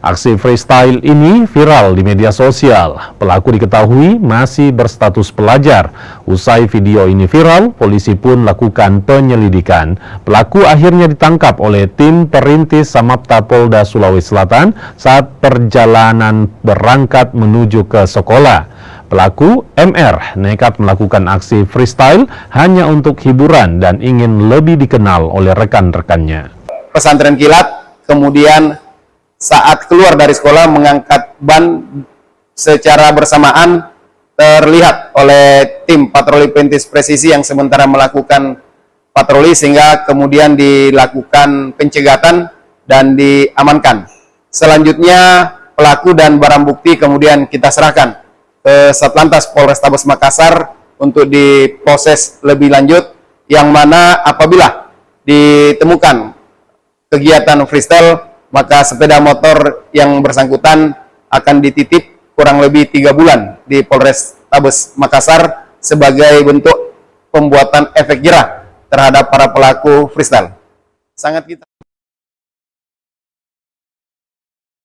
Aksi freestyle ini viral di media sosial. Pelaku diketahui masih berstatus pelajar. Usai video ini viral, polisi pun lakukan penyelidikan. Pelaku akhirnya ditangkap oleh tim perintis Samapta Polda Sulawesi Selatan saat perjalanan berangkat menuju ke sekolah. Pelaku MR nekat melakukan aksi freestyle hanya untuk hiburan dan ingin lebih dikenal oleh rekan-rekannya. Pesantren kilat, kemudian saat keluar dari sekolah mengangkat ban secara bersamaan terlihat oleh tim patroli perintis presisi yang sementara melakukan patroli sehingga kemudian dilakukan pencegatan dan diamankan. Selanjutnya pelaku dan barang bukti kemudian kita serahkan ke Satlantas Polrestabes Makassar untuk diproses lebih lanjut, yang mana apabila ditemukan kegiatan freestyle maka sepeda motor yang bersangkutan akan dititip kurang lebih 3 bulan di Polrestabes Makassar sebagai bentuk pembuatan efek jerah terhadap para pelaku freestyle. Sangat kita